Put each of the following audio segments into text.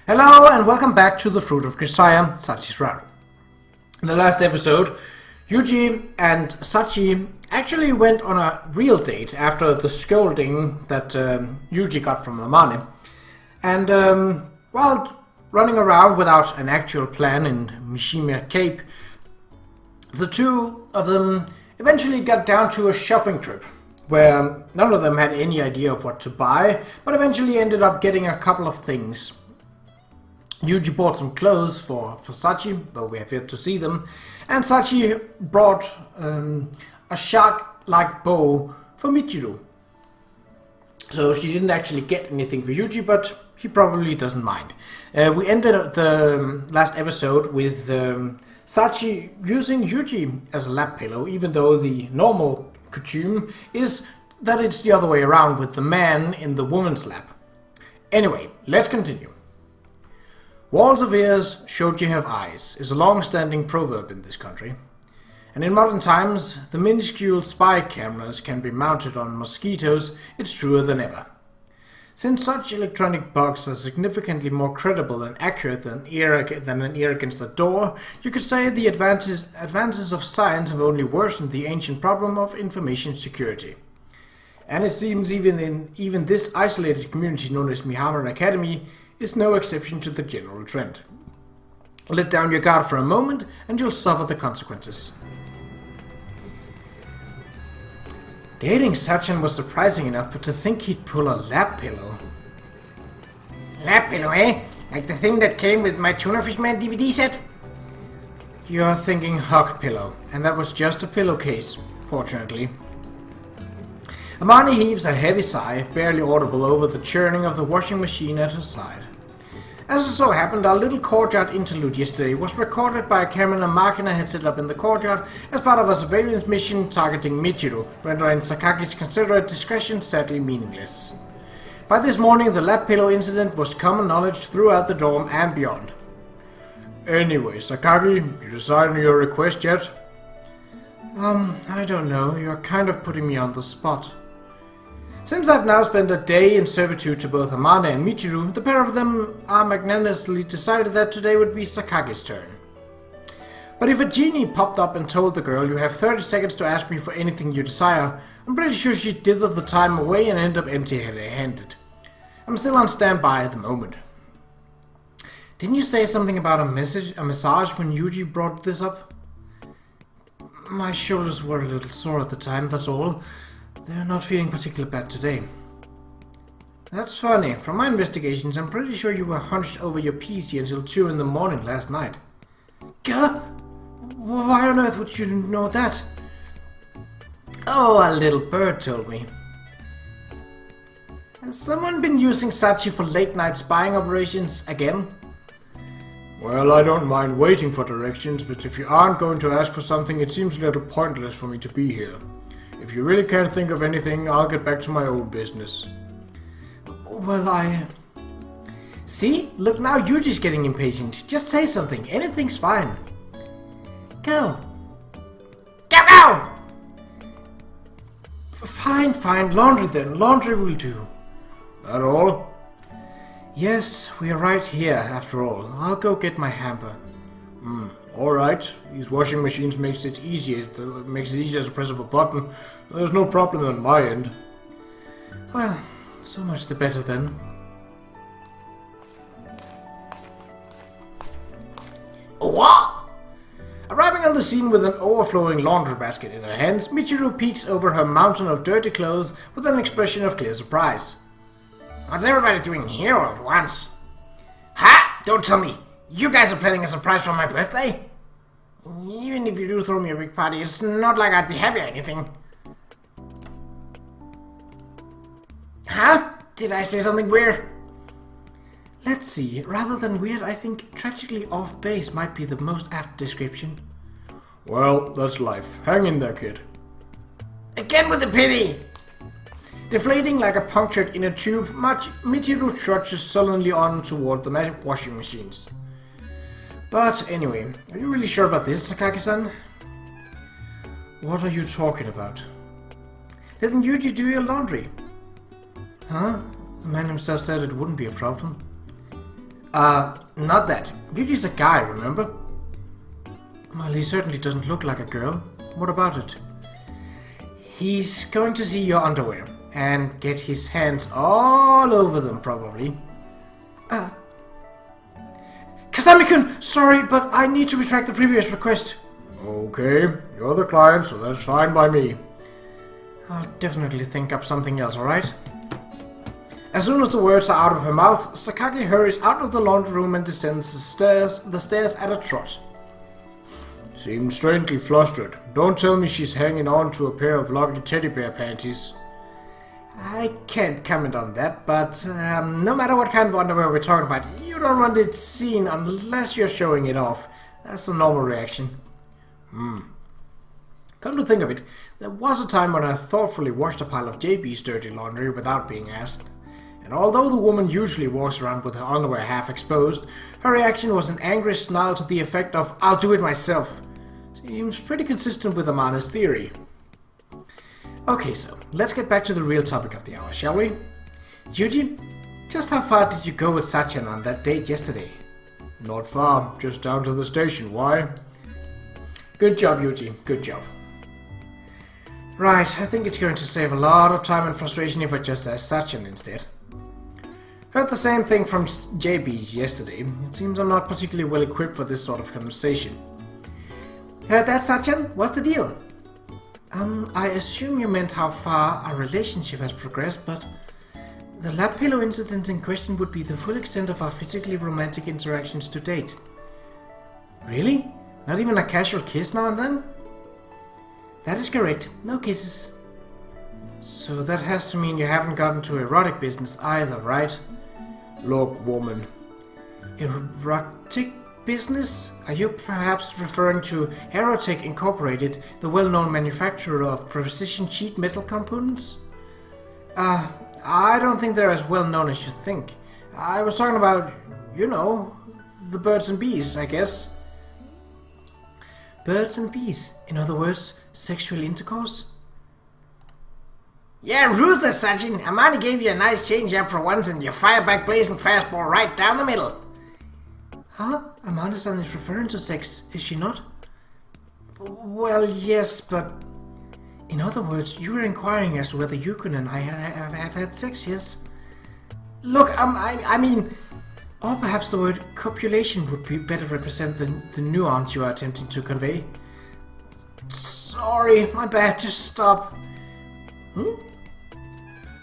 Hello and welcome back to the Fruit of Grisaia, Sachi's route. In the last episode, Yuuji and Sachi actually went on a real date after the scolding that Yuuji got from Amane. And while running around without an actual plan in Mishima Cape, the two of them eventually got down to a shopping trip where none of them had any idea of what to buy, but eventually ended up getting a couple of things. Yuuji bought some clothes for Sachi, though we have yet to see them, and Sachi brought a shark-like bow for Michiru. So she didn't actually get anything for Yuuji, but he probably doesn't mind. We ended the last episode with Sachi using Yuuji as a lap pillow, even though the normal costume is that it's the other way around with the man in the woman's lap. Anyway, let's continue. Walls of ears showed you have eyes is a long-standing proverb in this country. And in modern times, the minuscule spy cameras can be mounted on mosquitoes, it's truer than ever. Since such electronic bugs are significantly more credible and accurate than an ear against a door, you could say the advances of science have only worsened the ancient problem of information security. And it seems even this isolated community known as Mihammer Academy is no exception to the general trend. Let down your guard for a moment and you'll suffer the consequences. Dating Sachin was surprising enough, but to think he'd pull a lap pillow. Lap pillow, eh? Like the thing that came with my Tuna Fish Man DVD set? You're thinking hug pillow, and that was just a pillowcase, fortunately. Amane heaves a heavy sigh, barely audible over the churning of the washing machine at her side. As it so happened, our little courtyard interlude yesterday was recorded by a camera Makina had set up in the courtyard as part of a surveillance mission targeting Michiru, rendering Sakaki's considerate discretion sadly meaningless. By this morning, the lap pillow incident was common knowledge throughout the dorm and beyond. Anyway, Sakaki, you decided on your request yet? I don't know. You're kind of putting me on the spot. Since I've now spent a day in servitude to both Amane and Michiru, the pair of them are magnanimously decided that today would be Sakaki's turn. But if a genie popped up and told the girl you have 30 seconds to ask me for anything you desire, I'm pretty sure she'd dither the time away and end up empty-handed. I'm still on standby at the moment. Didn't you say something about a massage when Yuuji brought this up? My shoulders were a little sore at the time, that's all. They're not feeling particularly bad today. That's funny. From my investigations, I'm pretty sure you were hunched over your PC until 2 in the morning last night. Gah! Why on earth would you know that? Oh, a little bird told me. Has someone been using Sachi for late-night spying operations again? Well, I don't mind waiting for directions, but if you aren't going to ask for something, it seems a little pointless for me to be here. If you really can't think of anything, I'll get back to my own business. Well, See? Look, now Yuuji's getting impatient. Just say something. Anything's fine. Go. Go! Fine. Laundry then. Laundry will do. That all? Yes, we are right here, after all. I'll go get my hamper. Alright. These washing machines makes it easy as a press of a button. There's no problem on my end. Well, so much the better then. What? Arriving on the scene with an overflowing laundry basket in her hands, Michiru peeks over her mountain of dirty clothes with an expression of clear surprise. What's everybody doing here all at once? Ha! Don't tell me! You guys are planning a surprise for my birthday? Even if you do throw me a big party, it's not like I'd be happy or anything. Huh? Did I say something weird? Let's see. Rather than weird, I think tragically off base might be the most apt description. Well, that's life. Hang in there, kid. Again with the pity! Deflating like a punctured inner tube, Michiru trudges sullenly on toward the magic washing machines. But anyway, are you really sure about this, Sakaki-san? What are you talking about? Didn't Yuuji do your laundry? Huh? The man himself said it wouldn't be a problem. Not that. Yuuji's a guy, remember? Well, he certainly doesn't look like a girl. What about it? He's going to see your underwear and get his hands all over them, probably. Kazami-kun, sorry, but I need to retract the previous request. Okay, you're the client, so that's fine by me. I'll definitely think up something else, alright? As soon as the words are out of her mouth, Sakaki hurries out of the laundry room and descends the stairs at a trot. Seems strangely flustered. Don't tell me she's hanging on to a pair of lucky teddy bear panties. I can't comment on that, but no matter what kind of underwear we're talking about, you don't want it seen unless you're showing it off. That's the normal reaction. Come to think of it, there was a time when I thoughtfully washed a pile of JB's dirty laundry without being asked. And although the woman usually walks around with her underwear half exposed, her reaction was an angry snarl to the effect of, "I'll do it myself." Seems pretty consistent with Amane's theory. Okay, so let's get back to the real topic of the hour, shall we? Yuuji, just how far did you go with Sachi on that date yesterday? Not far, just down to the station. Why? Good job, Yuuji. Good job. Right, I think it's going to save a lot of time and frustration if I just ask Sachin instead. Heard the same thing from JB yesterday. It seems I'm not particularly well equipped for this sort of conversation. Heard that, Sachin? What's the deal? I assume you meant how far our relationship has progressed, but the lab pillow incident in question would be the full extent of our physically romantic interactions to date. Really? Not even a casual kiss now and then? That is correct. No kisses. So that has to mean you haven't gotten to erotic business either, right? Look, woman. Erotic business? Are you perhaps referring to Aerotech Incorporated, the well-known manufacturer of precision sheet metal components? I don't think they're as well known as you think. I was talking about, you know, the birds and bees, I guess. Birds and bees? In other words, sexual intercourse? Yeah, ruthless, Sachi. Amane gave you a nice change-up for once and you fire back blazing fastball right down the middle. Huh? Amane-san is referring to sex, is she not? Well, yes, but... In other words, you were inquiring as to whether Yukun and I have had sex, yes? Look, I mean... Or perhaps the word copulation would be better represent the nuance you are attempting to convey. Sorry, my bad, just stop.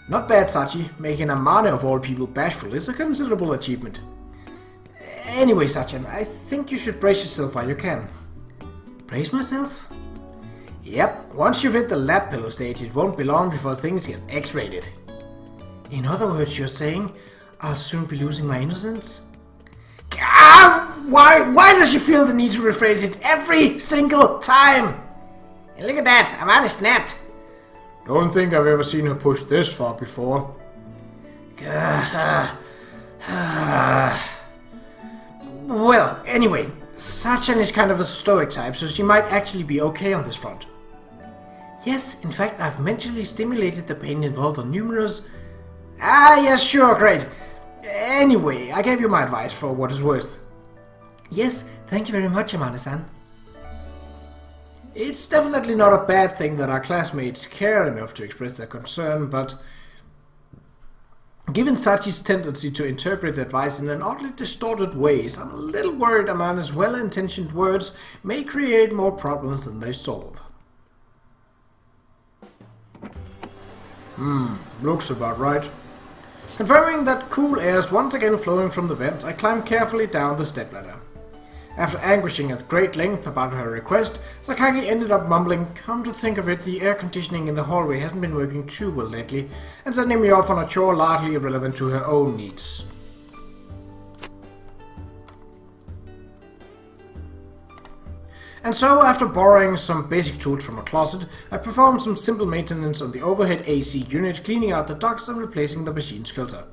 Not bad, Sachi. Making Amane of all people bashful is a considerable achievement. Anyway, Sachin, I think you should brace yourself while you can. Brace myself? Yep, once you've hit the lab pillow stage, it won't be long before things get X-rated. In other words, you're saying I'll soon be losing my innocence? Why does she feel the need to rephrase it every single time? Hey, look at that, Amane snapped. Don't think I've ever seen her push this far before. Well, anyway, Sachin is kind of a stoic type, so she might actually be okay on this front. Yes, in fact, I've mentally stimulated the pain involved on numerous... yes, sure, great. Anyway, I gave you my advice for what it's worth. Yes, thank you very much, Amane-san. It's definitely not a bad thing that our classmates care enough to express their concern, but... Given Sachi's tendency to interpret advice in an oddly distorted ways, I'm a little worried Amane's well-intentioned words may create more problems than they solve. Looks about right. Confirming that cool air is once again flowing from the vent, I climb carefully down the stepladder. After anguishing at great length about her request, Sakaki ended up mumbling, "Come to think of it, the air conditioning in the hallway hasn't been working too well lately," and sending me off on a chore largely irrelevant to her own needs. And so, after borrowing some basic tools from a closet, I performed some simple maintenance on the overhead AC unit, cleaning out the ducts and replacing the machine's filter.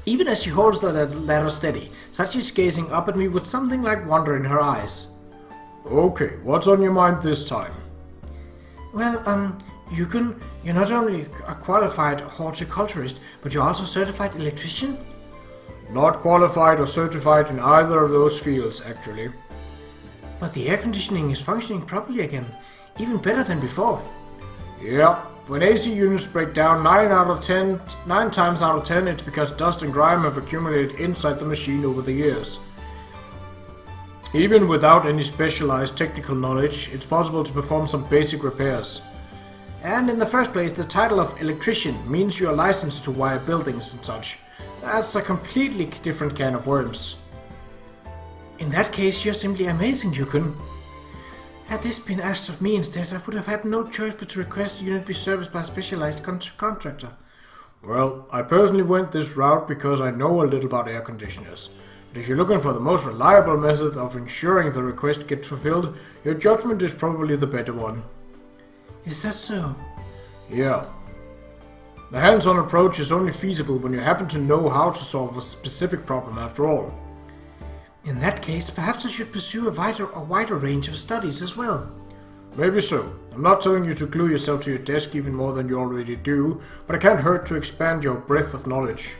Even as she holds the ladder steady, Sachi's gazing up at me with something like wonder in her eyes. Okay, what's on your mind this time? Well, you're not only a qualified horticulturist, but you're also a certified electrician? Not qualified or certified in either of those fields, actually. But the air conditioning is functioning properly again, even better than before. Yeah, when AC units break down 9 times out of 10, it's because dust and grime have accumulated inside the machine over the years. Even without any specialized technical knowledge, it's possible to perform some basic repairs. And in the first place, the title of electrician means you are licensed to wire buildings and such. That's a completely different can of worms. In that case, you're simply amazing, Yukon. Had this been asked of me instead, I would have had no choice but to request the unit be serviced by a specialized contractor. Well, I personally went this route because I know a little about air conditioners. But if you're looking for the most reliable method of ensuring the request gets fulfilled, your judgment is probably the better one. Is that so? Yeah. The hands-on approach is only feasible when you happen to know how to solve a specific problem after all. In that case, perhaps I should pursue a wider range of studies as well. Maybe so. I'm not telling you to glue yourself to your desk even more than you already do, but it can't hurt to expand your breadth of knowledge.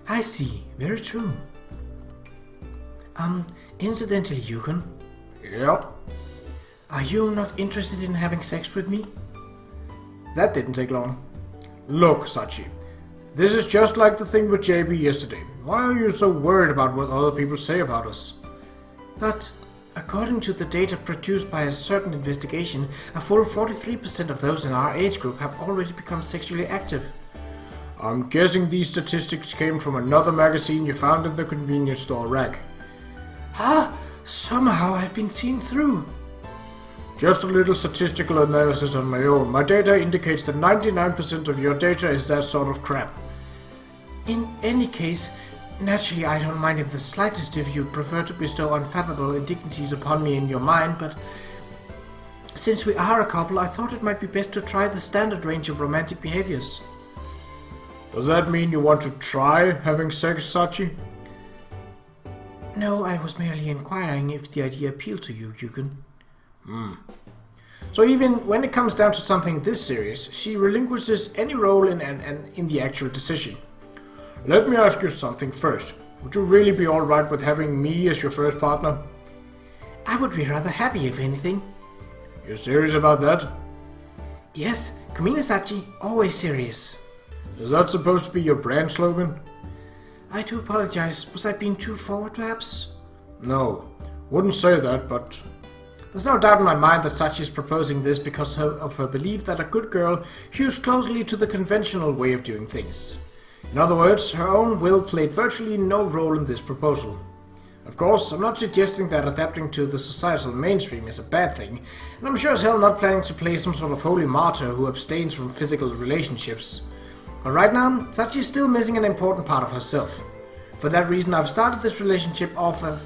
I see. Very true. Incidentally, Yukon. Yep. Are you not interested in having sex with me? That didn't take long. Look, Sachi. This is just like the thing with JB yesterday. Why are you so worried about what other people say about us? But, according to the data produced by a certain investigation, a full 43% of those in our age group have already become sexually active. I'm guessing these statistics came from another magazine you found in the convenience store rack. Somehow I've been seen through. Just a little statistical analysis on my own. My data indicates that 99% of your data is that sort of crap. In any case, naturally I don't mind in the slightest if you prefer to bestow unfathomable indignities upon me in your mind, but since we are a couple, I thought it might be best to try the standard range of romantic behaviors. Does that mean you want to try having sex, Sachi? No, I was merely inquiring if the idea appealed to you, Yukon. So even when it comes down to something this serious, she relinquishes any role in the actual decision. Let me ask you something first. Would you really be alright with having me as your first partner? I would be rather happy, if anything. You're serious about that? Yes, Kumina Sachi, always serious. Is that supposed to be your brand slogan? I do apologize. Was I being too forward, perhaps? No, wouldn't say that, but... There's no doubt in my mind that Sachi is proposing this because of her belief that a good girl hews closely to the conventional way of doing things. In other words, her own will played virtually no role in this proposal. Of course, I'm not suggesting that adapting to the societal mainstream is a bad thing, and I'm sure as hell not planning to play some sort of holy martyr who abstains from physical relationships. But right now, Sachi is still missing an important part of herself. For that reason, I've started this relationship off a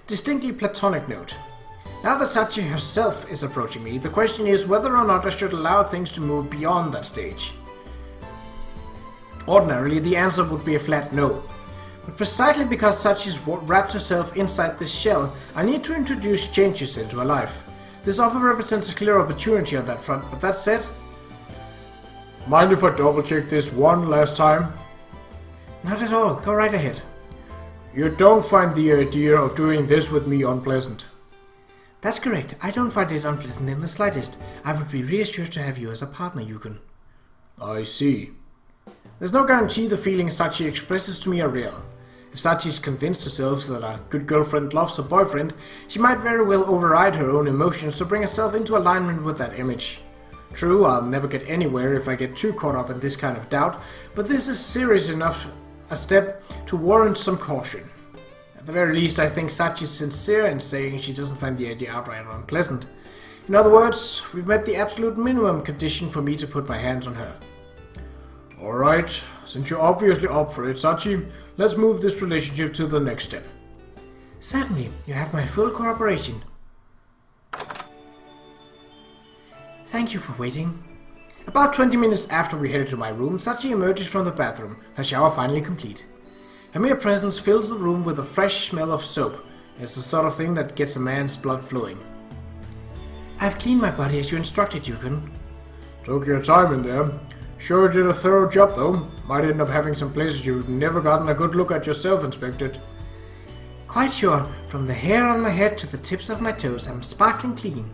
distinctly platonic note. Now that Sachi herself is approaching me, the question is whether or not I should allow things to move beyond that stage. Ordinarily, the answer would be a flat no. But precisely because Sachi's wrapped herself inside this shell, I need to introduce changes into her life. This offer represents a clear opportunity on that front, but that said... Mind if I double check this one last time? Not at all, go right ahead. You don't find the idea of doing this with me unpleasant? That's correct, I don't find it unpleasant in the slightest. I would be reassured to have you as a partner, Yukon. I see. There's no guarantee the feelings Sachi expresses to me are real. If Sachi's convinced herself that a good girlfriend loves her boyfriend, she might very well override her own emotions to bring herself into alignment with that image. True, I'll never get anywhere if I get too caught up in this kind of doubt, but this is serious enough a step to warrant some caution. At the very least, I think Sachi's sincere in saying she doesn't find the idea outright unpleasant. In other words, we've met the absolute minimum condition for me to put my hands on her. Alright, since you're obviously up for it, Sachi, let's move this relationship to the next step. Certainly, you have my full cooperation. Thank you for waiting. About 20 minutes after we headed to my room, Sachi emerges from the bathroom, her shower finally complete. Her mere presence fills the room with a fresh smell of soap. It's the sort of thing that gets a man's blood flowing. I've cleaned my body as you instructed, Yukon. Took your time in there. Sure did a thorough job, though. Might end up having some places you've never gotten a good look at yourself inspected. Quite sure, from the hair on my head to the tips of my toes, I'm sparkling clean.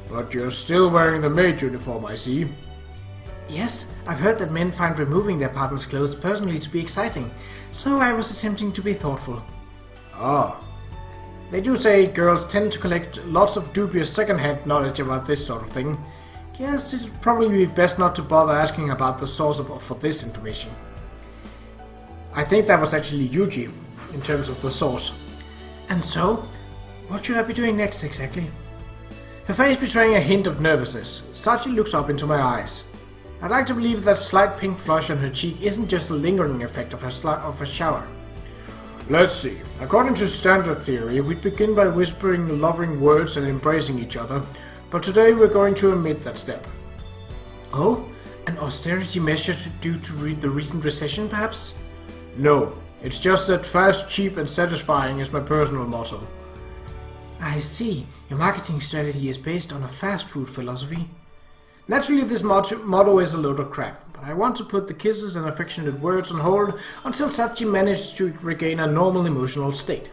But you're still wearing the maid uniform, I see. Yes, I've heard that men find removing their partner's clothes personally to be exciting, so I was attempting to be thoughtful. Ah. They do say girls tend to collect lots of dubious second-hand knowledge about this sort of thing. Guess it'd probably be best not to bother asking about the source for this information. I think that was actually Yuuji, in terms of the source. And so, what should I be doing next exactly? Her face betraying a hint of nervousness, Sachi looks up into my eyes. I'd like to believe that slight pink flush on her cheek isn't just a lingering effect of a shower. Let's see. According to standard theory, we'd begin by whispering loving words and embracing each other, but today we're going to omit that step. Oh? An austerity measure due to the recent recession, perhaps? No. It's just that fast, cheap and satisfying is my personal motto. I see. Your marketing strategy is based on a fast food philosophy. Naturally, this motto is a load of crap, but I want to put the kisses and affectionate words on hold until Sachi manages to regain a normal emotional state.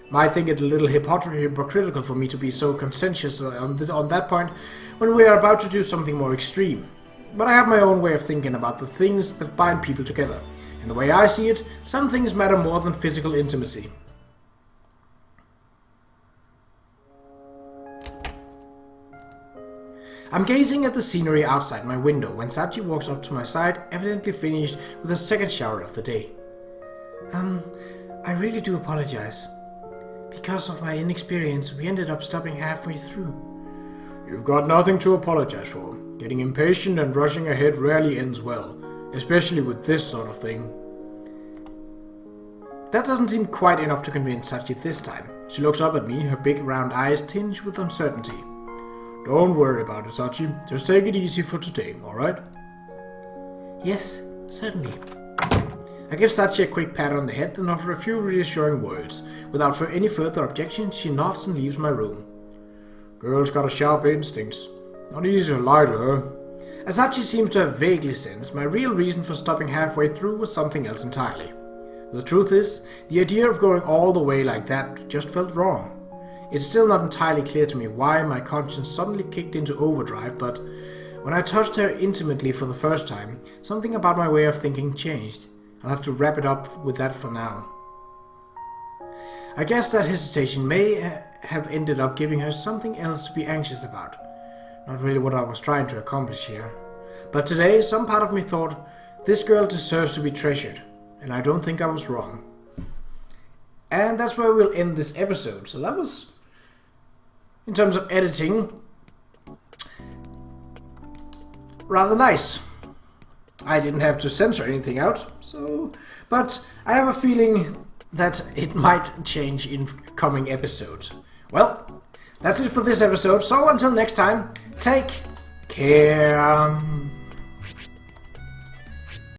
Might think it a little hypocritical for me to be so conscientious on that point when we are about to do something more extreme. But I have my own way of thinking about the things that bind people together, and the way I see it, some things matter more than physical intimacy. I'm gazing at the scenery outside my window when Sachi walks up to my side, evidently finished with the second shower of the day. I really do apologize. Because of my inexperience, we ended up stopping halfway through. You've got nothing to apologize for. Getting impatient and rushing ahead rarely ends well, especially with this sort of thing. That doesn't seem quite enough to convince Sachi this time. She looks up at me, her big round eyes tinged with uncertainty. Don't worry about it, Sachi. Just take it easy for today, alright? Yes, certainly. I give Sachi a quick pat on the head and offer a few reassuring words. Without any further objection, she nods and leaves my room. Girl's got a sharp instincts. Not easy to lie to her. As Sachi seems to have vaguely sensed, my real reason for stopping halfway through was something else entirely. The truth is, the idea of going all the way like that just felt wrong. It's still not entirely clear to me why my conscience suddenly kicked into overdrive, but when I touched her intimately for the first time, something about my way of thinking changed. I'll have to wrap it up with that for now. I guess that hesitation may have ended up giving her something else to be anxious about. Not really what I was trying to accomplish here. But today, some part of me thought, this girl deserves to be treasured, and I don't think I was wrong. And that's where we'll end this episode. So that was, in terms of editing, rather nice. I didn't have to censor anything out, but I have a feeling that it might change in coming episodes. Well, that's it for this episode, so until next time, take care.